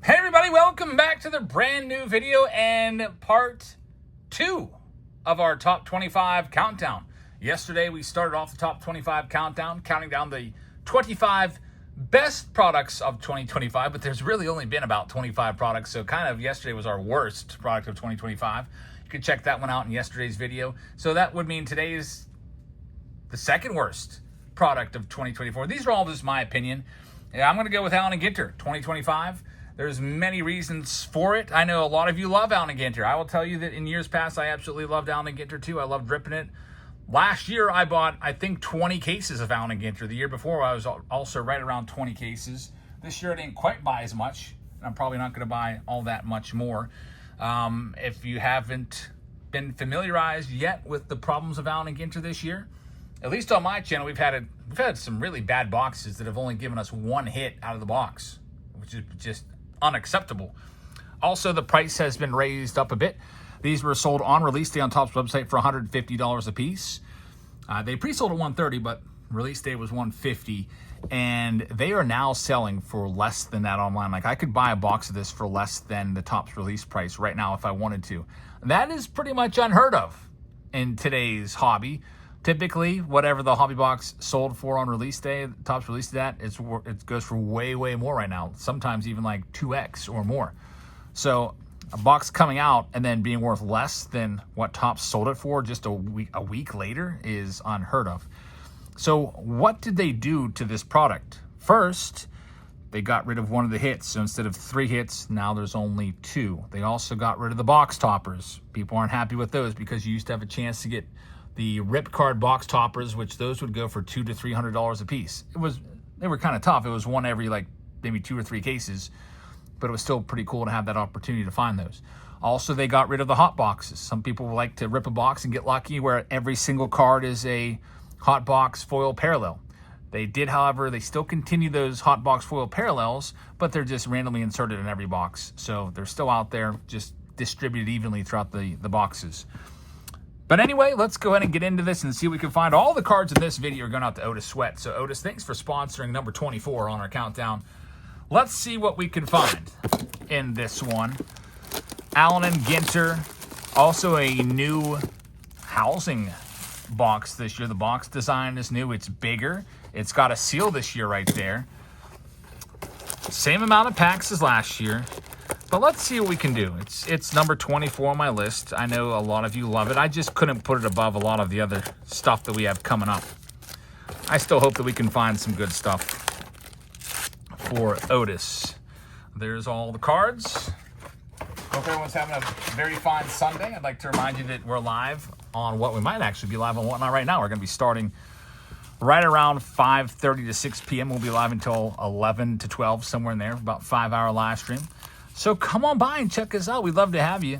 Hey everybody, welcome back to the brand new video and part 2 of our top 25 countdown. Yesterday we started off the top 25 countdown, counting down the 25 best products of 2025, but there's really only been about 25 products, so kind of yesterday was our worst product of 2025. You can check that one out in yesterday's video. So that would mean today is the second worst product of 2024. These are all just my opinion. I'm going to go with Attn Ginter 2025. There's many reasons for it. I know a lot of you love Attn Ginter. I will tell you that in years past, I absolutely loved Attn Ginter too. I loved dripping it. Last year, I bought, I think, 20 cases of Attn Ginter. The year before, I was also right around 20 cases. This year, I didn't quite buy as much. I'm probably not going to buy all that much more. If you haven't been familiarized yet with the problems of Attn Ginter this year, at least on my channel, we've had some really bad boxes that have only given us one hit out of the box, which is just unacceptable. Also, the price has been raised up a bit. These were sold on release day on Topps website for $150 a piece. They pre-sold at $130, but release day was $150, and they are now selling for less than that online. Like, I could buy a box of this for less than the Topps release price right now if I wanted to. That is pretty much unheard of in today's hobby. Typically, whatever the hobby box sold for on release day, Topps released that, it goes for way, way more right now. Sometimes even like 2x or more. So a box coming out and then being worth less than what Topps sold it for just a week later is unheard of. So what did they do to this product? First, they got rid of one of the hits. So instead of 3 hits, now there's only 2. They also got rid of the box toppers. People aren't happy with those because you used to have a chance to get the rip card box toppers, which those would go for $200 to $300 a piece. They were kind of tough. It was one every like maybe 2 or 3 cases, but it was still pretty cool to have that opportunity to find those. Also, they got rid of the hot boxes. Some people like to rip a box and get lucky where every single card is a hot box foil parallel. They did, however, they still continue those hot box foil parallels, but they're just randomly inserted in every box. So they're still out there, just distributed evenly throughout the boxes. But anyway, let's go ahead and get into this and see what we can find. All the cards in this video are going out to Otis Sweat. So Otis, thanks for sponsoring number 24 on our countdown. Let's see what we can find in this one. Attn Ginter, also a new housing box this year. The box design is new. It's bigger. It's got a seal this year right there. Same amount of packs as last year. But let's see what we can do. It's number 24 on my list. I know a lot of you love it. I just couldn't put it above a lot of the other stuff that we have coming up. I still hope that we can find some good stuff for Otis. There's all the cards. Hope everyone's having a very fine Sunday. I'd like to remind you that we're live on what we might actually be live on Whatnot right now. We're going to be starting right around 5:30 to 6 p.m. We'll be live until 11 to 12, somewhere in there, about 5-hour live stream. So come on by and check us out. We'd love to have you.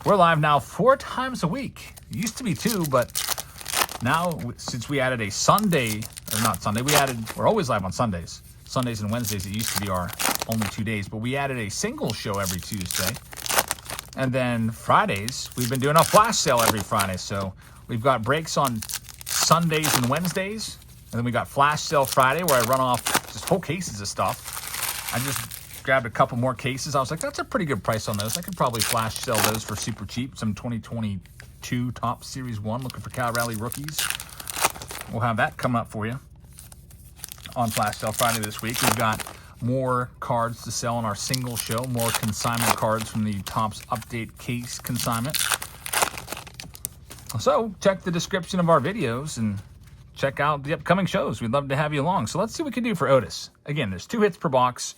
We're live now 4 times a week. It used to be 2, but now since we added a Sunday, or not Sunday, we're always live on Sundays. Sundays and Wednesdays, it used to be our only 2 days, but we added a single show every Tuesday. And then Fridays, we've been doing a flash sale every Friday. So we've got breaks on Sundays and Wednesdays. And then we got flash sale Friday where I run off just whole cases of stuff. I just grabbed a couple more cases. I was like, that's a pretty good price on those. I could probably flash sell those for super cheap. Some 2022 Topps Series 1 looking for Cal Rally rookies. We'll have that coming up for you on flash sale Friday this week. We've got more cards to sell on our single show, more consignment cards from the Topps Update Case consignment. So check the description of our videos and check out the upcoming shows. We'd love to have you along. So let's see what we can do for Otis. Again, there's 2 hits per box.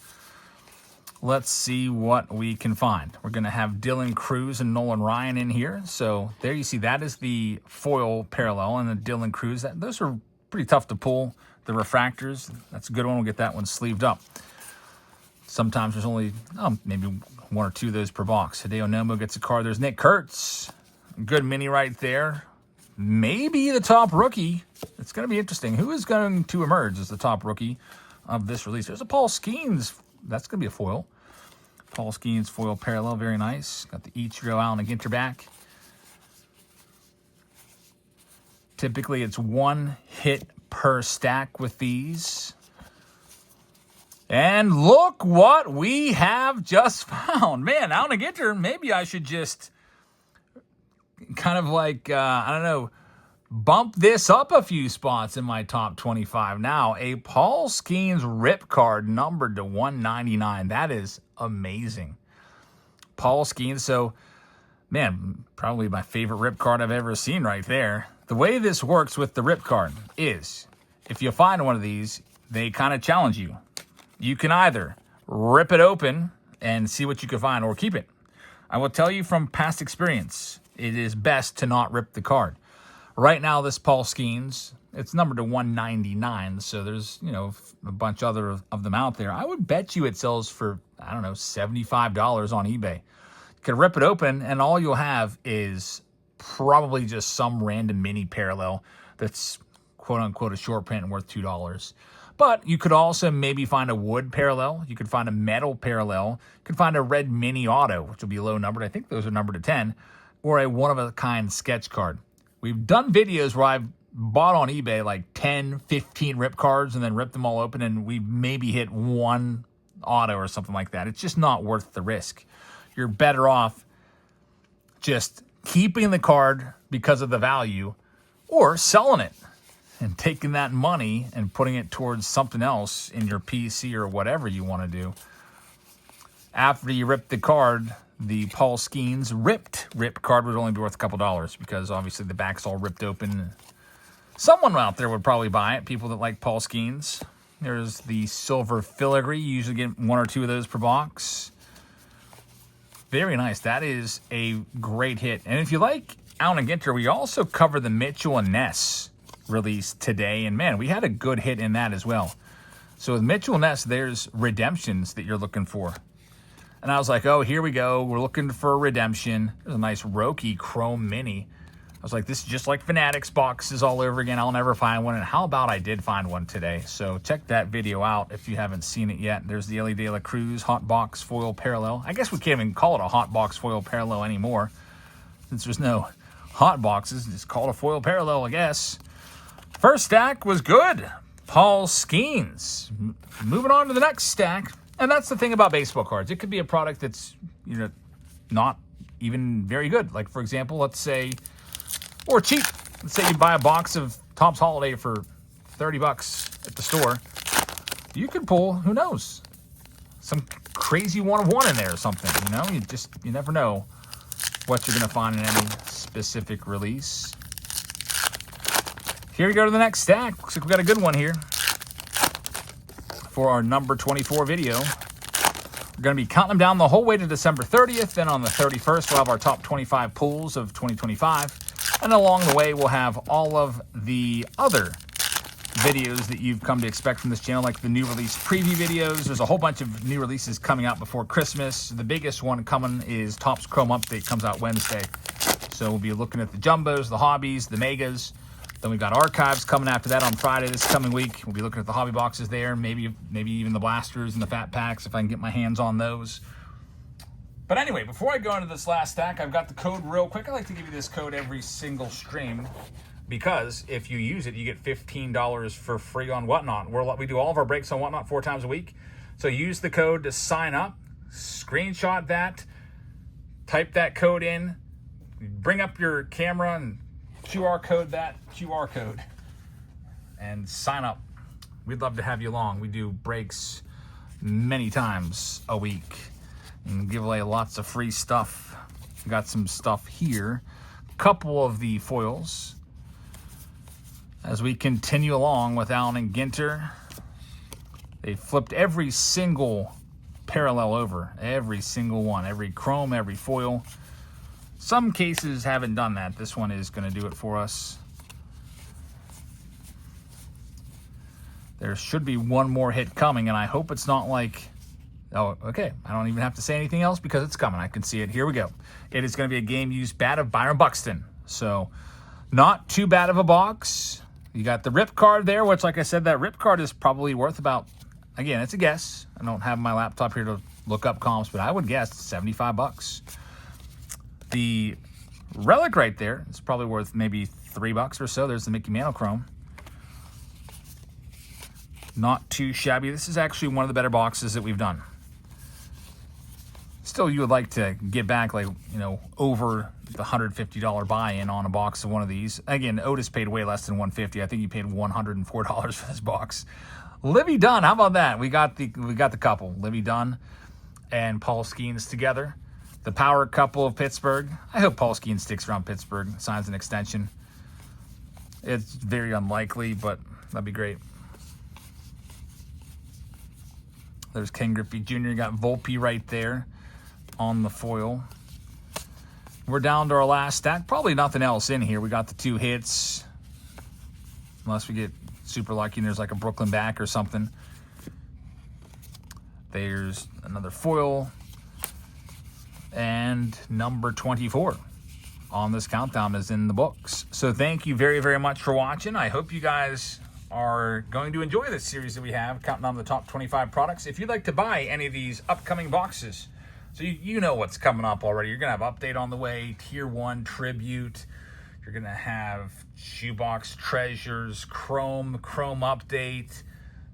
Let's see what we can find. We're going to have Dylan Cruz and Nolan Ryan in here. So there you see that is the foil parallel and the Dylan Cruz. Those are pretty tough to pull. The refractors, that's a good one. We'll get that one sleeved up. Sometimes there's only maybe 1 or 2 of those per box. Hideo Nomo gets a card. There's Nick Kurtz. Good mini right there. Maybe the top rookie. It's going to be interesting. Who is going to emerge as the top rookie of this release? There's a Paul Skeens. That's going to be a foil. Paul Skeens foil parallel. Very nice. Got the Ichiro Attn Ginter back. Typically, it's 1 hit per stack with these. And look what we have just found. Man, Attn Ginter, maybe I should just kind of like, I don't know, bump this up a few spots in my top 25. Now, a Paul Skeens rip card numbered to 199. That is amazing. Paul Skeens, so, man, probably my favorite rip card I've ever seen right there. The way this works with the rip card is, if you find one of these, they kind of challenge you. You can either rip it open and see what you can find or keep it. I will tell you from past experience, it is best to not rip the card. Right now, this Paul Skeens, it's numbered to 199, so there's, you know, a bunch other of them out there. I would bet you it sells for, I don't know, $75 on eBay. You can rip it open, and all you'll have is probably just some random mini parallel that's quote-unquote a short print and worth $2. But you could also maybe find a wood parallel. You could find a metal parallel. You could find a red mini auto, which will be low numbered. I think those are numbered to 10. Or a one-of-a-kind sketch card. We've done videos where I've bought on eBay like 10, 15 rip cards and then ripped them all open, and we maybe hit one auto or something like that. It's just not worth the risk. You're better off just keeping the card because of the value or selling it and taking that money and putting it towards something else in your PC or whatever you want to do. After you rip the card, the Paul Skeens rip card would only be worth a couple dollars because obviously the back's all ripped open. Someone out there would probably buy it, people that like Paul Skeens. There's the silver filigree. You usually get 1 or 2 of those per box. Very nice. That is a great hit. And if you like Attn Ginter, we also cover the Mitchell and Ness release today. And man, we had a good hit in that as well. So with Mitchell and Ness, there's redemptions that you're looking for. And I was like, oh, here we go. We're looking for a redemption. There's a nice Roki Chrome Mini. I was like, this is just like Fanatics boxes all over again. I'll never find one. And how about I did find one today? So check that video out if you haven't seen it yet. There's the Ellie De La Cruz Hot Box Foil Parallel. I guess we can't even call it a Hot Box Foil Parallel anymore, since there's no hot boxes. Just call it a foil parallel, I guess. First stack was good. Paul Skeens. Moving on to the next stack. And that's the thing about baseball cards. It could be a product that's, you know, not even very good. Like, for example, let's say, or cheap. Let's say you buy a box of Topps Holiday for $30 at the store. You could pull, who knows, some crazy 1-of-1 in there or something. You know, you never know what you're going to find in any specific release. Here we go to the next stack. Looks like we got a good one here for our number 24 video. We're going to be counting them down the whole way to December 30th. Then on the 31st, we'll have our top 25 pulls of 2025. And along the way, we'll have all of the other videos that you've come to expect from this channel, like the new release preview videos. There's a whole bunch of new releases coming out before Christmas. The biggest one coming is Topps Chrome Update, comes out Wednesday. So we'll be looking at the jumbos, the hobbies, the megas. Then we've got archives coming after that on Friday this coming week. We'll be looking at the hobby boxes there, maybe even the blasters and the fat packs if I can get my hands on those. But anyway, before I go into this last stack, I've got the code real quick. I like to give you this code every single stream because if you use it, you get $15 for free on Whatnot. We do all of our breaks on Whatnot 4 times a week. So use the code to sign up, screenshot that, type that code in, bring up your camera and QR code that QR code and sign up. We'd love to have you along. We do breaks many times a week and give away lots of free stuff. We got some stuff here. A couple of the foils as we continue along with Attn Ginter. They flipped every single parallel over, every single one, every chrome, every foil. Some cases haven't done that. This one is going to do it for us. There should be one more hit coming, and I hope it's not like, oh, okay, I don't even have to say anything else because it's coming. I can see it. Here we go. It is going to be a game-used bat of Byron Buxton. So not too bad of a box. You got the rip card there, which, like I said, that rip card is probably worth about, again, it's a guess. I don't have my laptop here to look up comps, but I would guess $75. The relic right there is probably worth maybe $3 or so. There's the Mickey Mantle Chrome. Not too shabby. This is actually one of the better boxes that we've done. Still, you would like to get back, like, you know, over the $150 buy-in on a box of one of these. Again, Otis paid way less than $150. I think he paid $104 for this box. Livy Dunn, how about that? We got the couple, Livy Dunn and Paul Skeens together. The power couple of Pittsburgh. I hope Paul Skeens sticks around Pittsburgh, signs an extension. It's very unlikely, but that'd be great. There's Ken Griffey Jr. You got Volpe right there on the foil. We're down to our last stack. Probably nothing else in here. We got the 2 hits. Unless we get super lucky and there's like a Brooklyn back or something. There's another foil. And number 24 on this countdown is in the books. So thank you very, very much for watching. I hope you guys are going to enjoy this series that we have, counting down the top 25 products. If you'd like to buy any of these upcoming boxes, so you know what's coming up already. You're going to have Update on the way, Tier 1 Tribute. You're going to have Shoebox Treasures, Chrome Update,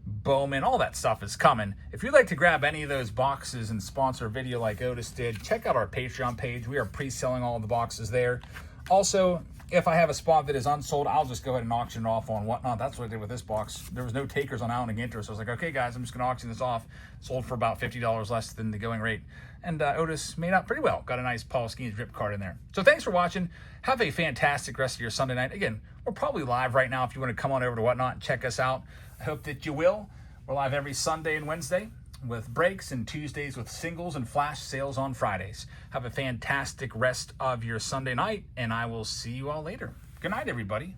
Bowman, all that stuff is coming. If you'd like to grab any of those boxes and sponsor a video like Otis did, check out our Patreon page. We are pre-selling all of the boxes there. Also, if I have a spot that is unsold, I'll just go ahead and auction it off on Whatnot. That's what I did with this box. There was no takers on Attn and Ginter, so I was like, okay, guys, I'm just going to auction this off. Sold for about $50 less than the going rate. And Otis made out pretty well. Got a nice Paul Skeens drip card in there. So thanks for watching. Have a fantastic rest of your Sunday night. Again, we're probably live right now if you want to come on over to Whatnot and check us out. I hope that you will. We're live every Sunday and Wednesday with breaks, and Tuesdays with singles and flash sales on Fridays. Have a fantastic rest of your Sunday night, and I will see you all later. Good night, everybody.